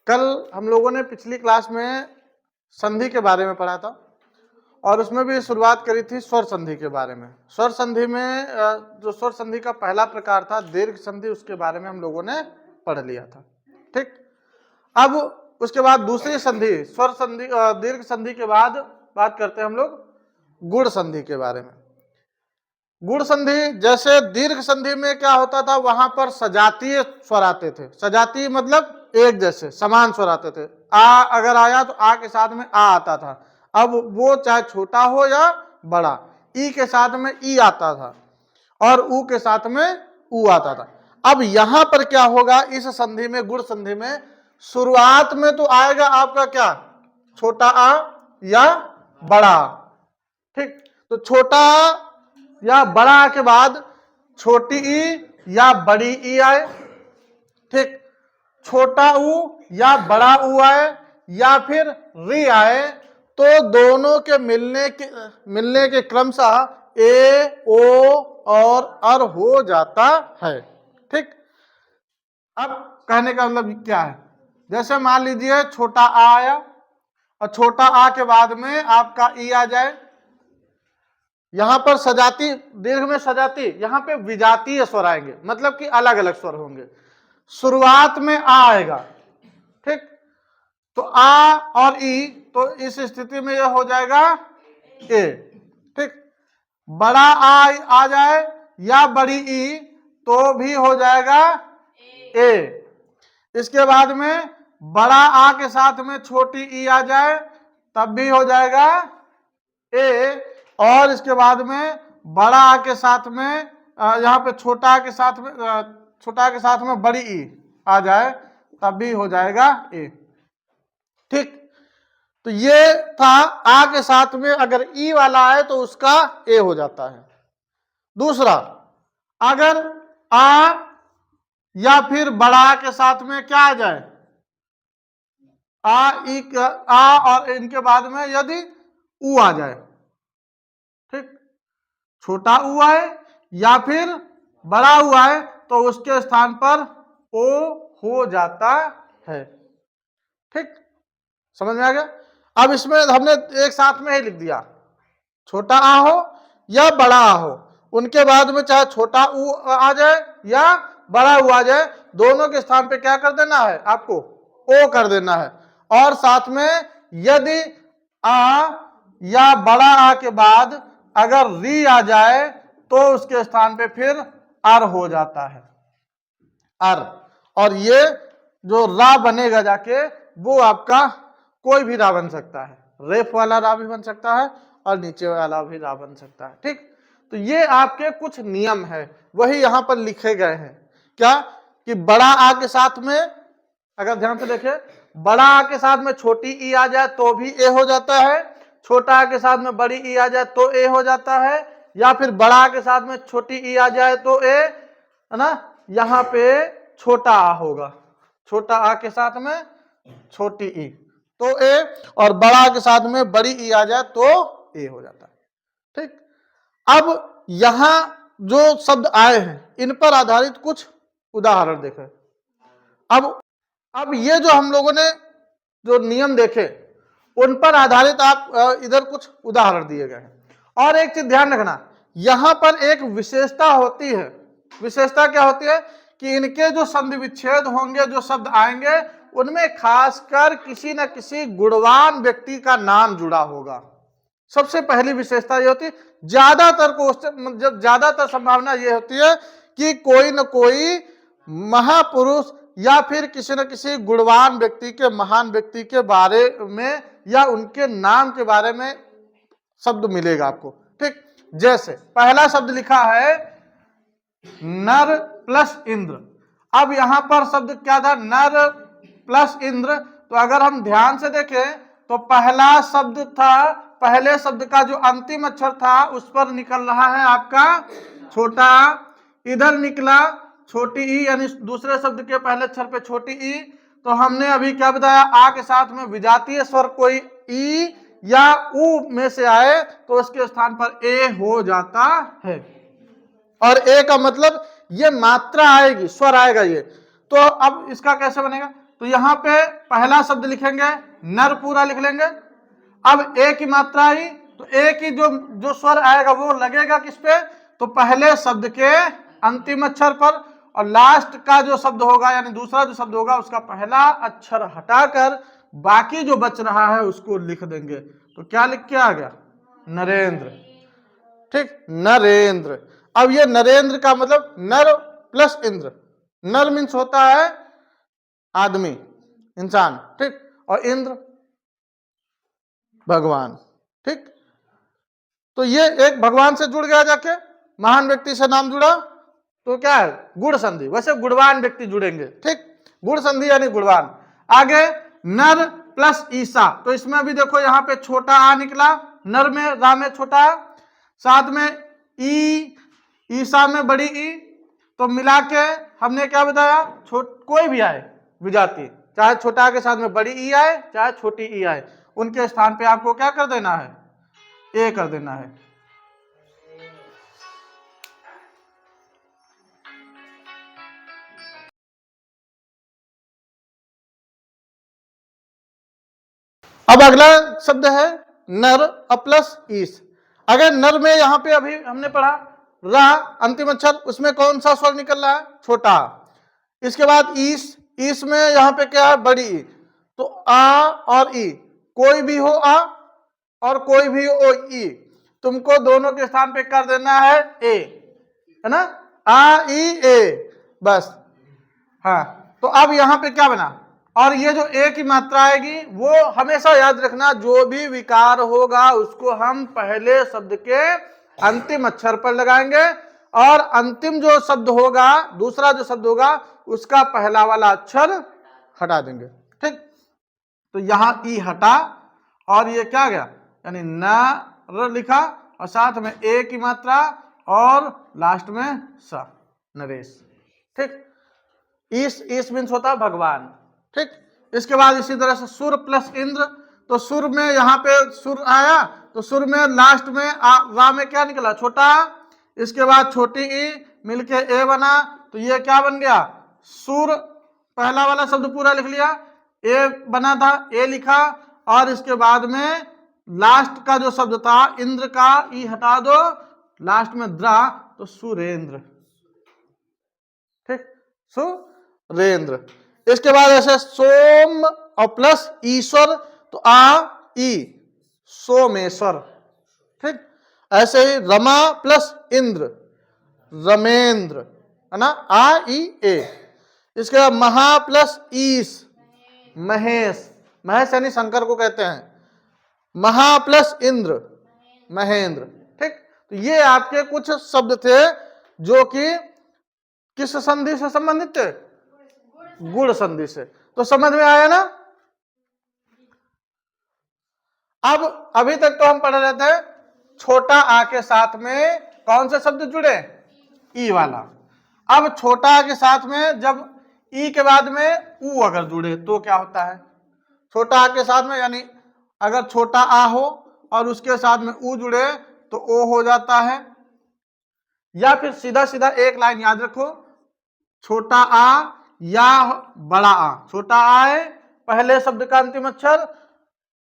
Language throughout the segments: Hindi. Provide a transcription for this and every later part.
कल हम लोगों ने पिछली क्लास में संधि के बारे में पढ़ा था और उसमें भी शुरुआत करी थी स्वर संधि के बारे में। स्वर संधि में जो स्वर संधि का पहला प्रकार था दीर्घ संधि, उसके बारे में हम लोगों ने पढ़ लिया था। ठीक, अब उसके बाद दूसरी संधि स्वर संधि दीर्घ संधि के बाद बात करते हैं हम लोग गुण संधि के बारे में। गुण संधि, जैसे दीर्घ संधि में क्या होता था, वहां पर सजातीय स्वर आते थे। सजातीय मतलब एक जैसे समान स्वर आते थे। आ अगर आया तो आ के साथ में आ आता था। अब वो चाहे छोटा हो या बड़ा, ई के साथ में ई आता था और ऊ के साथ में ऊ आता था। अब यहां पर क्या होगा, इस संधि में गुण संधि में शुरुआत में तो आएगा आपका क्या, छोटा आ या बड़ा आ। ठीक, तो छोटा या बड़ा आ के बाद छोटी ई या बड़ी ई आए। ठीक, छोटा ऊ या बड़ा ऊ आए या फिर री आए, तो दोनों के मिलने के क्रमशः ए ओ और अर हो जाता है। ठीक, अब कहने का मतलब क्या है, जैसे मान लीजिए छोटा आ आया और छोटा आ के बाद में आपका ई आ जाए। यहां पर सजाती, दीर्घ में सजाती, यहां पे विजातीय स्वर आएंगे, मतलब कि अलग अलग स्वर होंगे। शुरुआत में आ आएगा, ठीक, तो आ और ई, तो इस स्थिति में यह हो जाएगा ए। ठीक, बड़ा आ जाए या बड़ी ई तो भी हो जाएगा ए। इसके बाद में बड़ा आ के साथ में छोटी ई आ जाए तब भी हो जाएगा ए, और इसके बाद में बड़ा आ के साथ में यहाँ पे छोटा आ के साथ में बड़ी ई आ जाए तब भी हो जाएगा ए। ठीक, तो ये था आ के साथ में अगर ई वाला आए तो उसका ए हो जाता है। दूसरा, अगर आ या फिर बड़ा के साथ में क्या आ जाए, आ और इनके बाद में यदि ऊ आ जाए, ठीक, छोटा ऊ आए या फिर बड़ा ऊ आए तो उसके स्थान पर ओ हो जाता है। ठीक, समझ में आ गया। अब इसमें हमने एक साथ में ही लिख दिया, छोटा आ हो या बड़ा आ हो, उनके बाद में चाहे छोटा ऊ आ जाए या बड़ा ऊ आ जाए, दोनों के स्थान पे क्या कर देना है, आपको ओ कर देना है। और साथ में यदि आ या बड़ा आ के बाद अगर री आ जाए तो उसके स्थान पे फिर अर हो जाता है, अर। और ये जो रा बनेगा जाके वो आपका कोई भी रा बन सकता है, रेफ वाला रा भी बन सकता है और नीचे वाला भी रा बन सकता है। ठीक, तो ये आपके कुछ नियम है, वही यहां पर लिखे गए हैं। क्या कि बड़ा आ के साथ में, अगर ध्यान से देखें, बड़ा आ के साथ में छोटी ई आ जाए तो भी ए हो जाता है, छोटा आ के साथ में बड़ी ई आ जाए तो ए हो जाता है, या फिर बड़ा आ के साथ में छोटी ई आ जाए तो ए, है ना, यहां पे छोटा आ होगा, छोटा आ के साथ में छोटी ई तो ए, और बड़ा के साथ में बड़ी ई आ जाए तो ए हो जाता है। ठीक, अब यहां जो शब्द आए हैं इन पर आधारित कुछ उदाहरण देखें। अब ये जो हम लोगों ने जो नियम देखे उन पर आधारित आप इधर कुछ उदाहरण दिए गए हैं। और एक चीज ध्यान रखना, यहां पर एक विशेषता होती है। विशेषता क्या होती है कि इनके जो संधि विच्छेद होंगे, जो शब्द आएंगे, उनमें खासकर किसी न किसी गुणवान व्यक्ति का नाम जुड़ा होगा। सबसे पहली विशेषता ये होती है, ज्यादातर संभावना ये होती है कि कोई न कोई महापुरुष या फिर किसी न किसी गुणवान व्यक्ति के, महान व्यक्ति के बारे में या उनके नाम के बारे में शब्द मिलेगा आपको। ठीक, जैसे पहला शब्द लिखा है नर प्लस इंद्र। अब यहां पर शब्द क्या था, नर प्लस इंद्र। तो अगर हम ध्यान से देखें तो पहला शब्द था, पहले शब्द का जो अंतिम अक्षर था उस पर निकल रहा है आपका छोटा, इधर निकला छोटी ई, यानी दूसरे शब्द के पहले अक्षर पे छोटी ई। तो हमने अभी क्या बताया, आ के साथ में विजातीय स्वर कोई ई या ऊ में से आए तो उसके स्थान पर ए हो जाता है। और ए का मतलब ये मात्रा आएगी, स्वर आएगा ये। तो अब इसका कैसे बनेगा, तो यहाँ पे पहला शब्द लिखेंगे नर पूरा लिख लेंगे। अब ए की मात्रा आई तो ए की जो स्वर आएगा वो लगेगा किस पे, तो पहले शब्द के अंतिम अक्षर पर, और लास्ट का जो शब्द होगा यानी दूसरा जो शब्द होगा उसका पहला अक्षर हटाकर बाकी जो बच रहा है उसको लिख देंगे। तो क्या लिख के आ गया, नरेंद्र। ठीक, नरेंद्र। अब ये नरेंद्र का मतलब नर प्लस इंद्र, नर मीन्स होता है आदमी, इंसान, ठीक, और इंद्र भगवान। ठीक, तो ये एक भगवान से जुड़ गया, जाके महान व्यक्ति से नाम जुड़ा तो क्या है, गुण संधि। वैसे गुणवान व्यक्ति जुड़ेंगे। ठीक, गुण संधि यानी गुणवान। आगे नर प्लस ईसा, तो इसमें भी देखो यहाँ पे छोटा आ निकला, नर में रा में छोटा आ, साथ में ई, ईसा में बड़ी ई, तो मिला के हमने क्या बताया, कोई भी आए विजाति, चाहे छोटा के साथ में बड़ी ई आए चाहे छोटी ई आए, उनके स्थान पे आपको क्या कर देना है, ए कर देना है। अब अगला शब्द है नर प्लस ईस। अगर नर में यहां पे अभी हमने पढ़ा रा अंतिम अक्षर, उसमें कौन सा स्वर निकल रहा है, छोटा। इसके बाद ईस, ईस में यहां पे क्या है, बड़ी ई, तो आ और ई, कोई भी हो आ और कोई भी हो ई, तुमको दोनों के स्थान पे कर देना है ए, है ना, आ ई ए, बस। हाँ, तो अब यहां पे क्या बना, और ये जो ए की मात्रा आएगी वो हमेशा याद रखना, जो भी विकार होगा उसको हम पहले शब्द के अंतिम अक्षर पर लगाएंगे, और अंतिम जो शब्द होगा, दूसरा जो शब्द होगा उसका पहला वाला अक्षर हटा देंगे। ठीक, तो यहां ई हटा और ये क्या गया, यानी न लिखा और साथ में ए की मात्रा और लास्ट में स, नरेश। ठीक, ईस मीन्स होता है भगवान। ठीक, इसके बाद इसी तरह से सुर प्लस इंद्र, तो सुर में यहाँ पे सुर आया तो सुर में लास्ट में रा में क्या निकला, छोटा, इसके बाद छोटी ई मिलके ए बना, तो ये क्या बन गया, सुर। पहला वाला शब्द पूरा लिख लिया, ए बना था, ए लिखा, और इसके बाद में लास्ट का जो शब्द था इंद्र का ई हटा दो, लास्ट में द्रा, तो सुरेंद्र। ठीक, सुरेंद्र। इसके बाद ऐसे सोम और प्लस ईश्वर, तो आ ई, सोमेश्वर। ठीक, ऐसे ही रमा प्लस इंद्र, रमेंद्र, है ना, आ ई ए। इसके बाद महा प्लस ईश, महेश, महेश यानी शंकर को कहते हैं, महा प्लस इंद्र, महेंद्र। ठीक, तो ये आपके कुछ शब्द थे जो कि किस संधि से संबंधित थे, गुण संधि से। तो समझ में आया ना। अब अभी तक तो हम पढ़ रहे थे छोटा आ के साथ में कौन से शब्द जुड़े, ई वाला। अब छोटा आ के साथ में जब ई के बाद में ऊ अगर जुड़े तो क्या होता है, छोटा आ के साथ में, यानी अगर छोटा आ हो और उसके साथ में ऊ जुड़े तो ओ हो जाता है, या फिर सीधा सीधा एक लाइन याद रखो, छोटा आ या बड़ा आ, छोटा आ है पहले शब्द का अंतिम अक्षर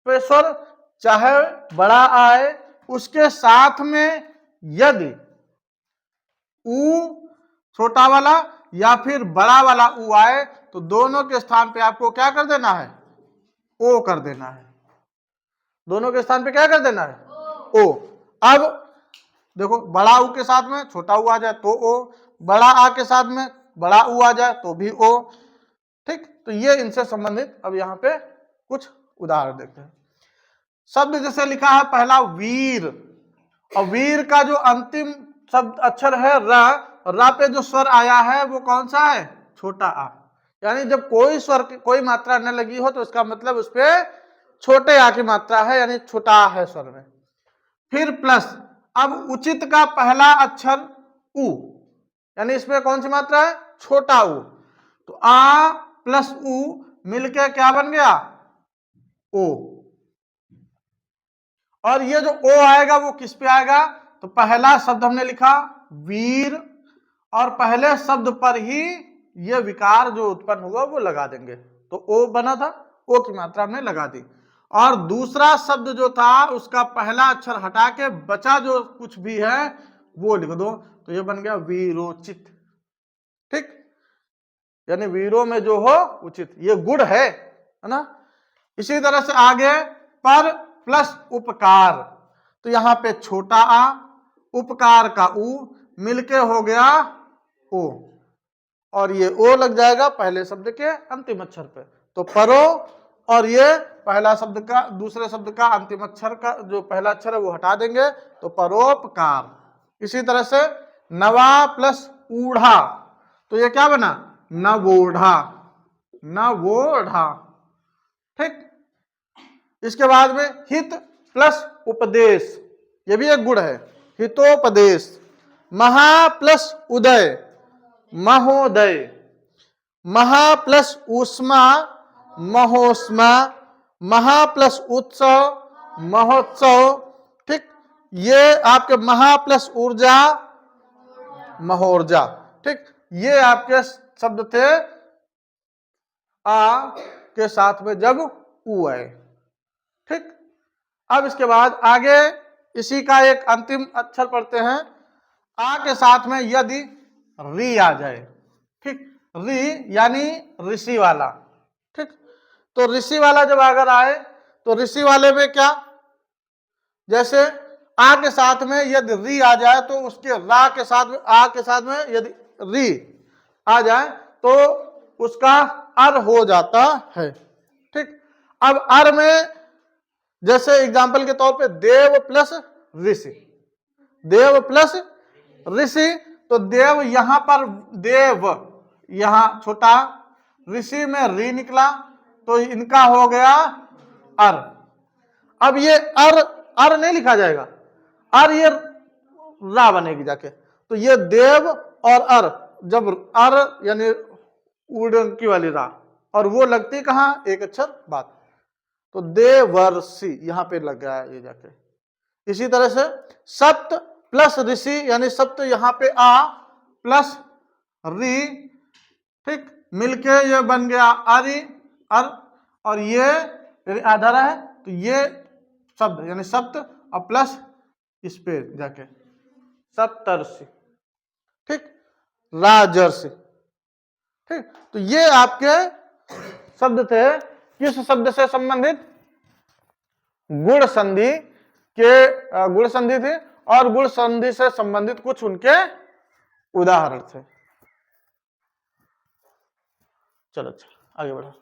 पे स्वर, चाहे बड़ा आए उसके साथ में यदि ऊ छोटा वाला या फिर बड़ा वाला ऊ आए तो दोनों के स्थान पे आपको क्या कर देना है, ओ कर देना है। दोनों के स्थान पे क्या कर देना है, ओ। अब देखो बड़ा ऊ के साथ में छोटा ऊ आ जाए तो ओ, बड़ा आ के साथ में बड़ा ऊ आ जाए तो भी ओ। ठीक, तो ये इनसे संबंधित अब यहाँ पे कुछ उदाहरण देखते हैं। शब्द जैसे लिखा है पहला वीर, और वीर का जो अंतिम शब्द अक्षर है रा, रा पे जो स्वर आया है वो कौन सा है, छोटा आ। यानी जब कोई स्वर कोई मात्रा न लगी हो तो इसका मतलब उस पे छोटे आ की मात्रा है, यानी छोटा आ है स्वर में। फिर प्लस, अब उचित का पहला अक्षर उ, यानी इसमें कौन सी मात्रा है, छोटा उ, तो आ प्लस उ मिलके क्या बन गया, ओ। और ये जो ओ आएगा वो किस पे आएगा, तो पहला शब्द हमने लिखा वीर, और पहले शब्द पर ही ये विकार जो उत्पन्न हुआ वो लगा देंगे। तो ओ बना था, ओ की मात्रा हमने लगा दी। और दूसरा शब्द जो था उसका पहला अक्षर हटा के बचा जो कुछ भी है वो लिख दो, तो ये बन गया वीरोचित। ठीक, यानी वीरों में जो हो उचित, ये गुण है ना। इसी तरह से आगे पर प्लस उपकार, तो यहां पे छोटा आ, उपकार का उ मिलके हो गया ओ, और ये ओ लग जाएगा पहले शब्द के अंतिम अक्षर पे। तो परो, और ये पहला शब्द का दूसरे शब्द का अंतिम अक्षर का जो पहला अक्षर है वो हटा देंगे, तो परोपकार। इसी तरह से नवा प्लस ऊढ़ा, तो ये क्या बना, नवोढ़ा, नवोढ़ा। ठीक, इसके बाद में हित प्लस उपदेश, ये भी एक गुण है, हितोपदेश। महा प्लस उदय, महोदय। महा प्लस ऊष्मा, महोष्मा। महा प्लस उत्सव, महोत्सव। ठीक, ये आपके महा प्लस ऊर्जा, महोर्जा। ठीक, ये आपके शब्द थे आ के साथ में जब उ आए। ठीक, अब इसके बाद आगे इसी का एक अंतिम अक्षर पढ़ते हैं। आ के साथ में यदि री आ जाए, ठीक, री यानी ऋषि वाला। ठीक, तो ऋषि वाला जब अगर आए तो ऋषि वाले में क्या, जैसे आ के साथ में यदि री आ जाए तो उसके रा के साथ में आ के साथ में यदि री आ जाए तो उसका अर हो जाता है। ठीक, अब अर में जैसे एग्जाम्पल के तौर पे देव प्लस ऋषि, देव प्लस ऋषि, तो देव यहां पर देव, यहां छोटा, ऋषि में री निकला तो इनका हो गया अर। अब ये अर नहीं लिखा जाएगा, अर ये रा बनेगी जाके, तो ये देव और अर, जब अर यानी उड़की वाली रा, और वो लगती कहां, एक अक्षर बाद, तो देवर्षि यहां पे लग गया ये जाके। इसी तरह से सप्त प्लस ऋषि, यानी सप्त यहां पे आ प्लस री, ठीक, मिलके ये बन गया अरि, अर, और ये आधार है, तो ये शब्द यानी सप्त और प्लस इस पे जाके सप्तर्षि। ठीक, राजर्षि। ठीक, तो ये आपके शब्द थे किस शब्द से संबंधित, गुण संधि के, गुण संधि थी, और गुण संधि से संबंधित कुछ उनके उदाहरण थे। चलो आगे बढ़ो।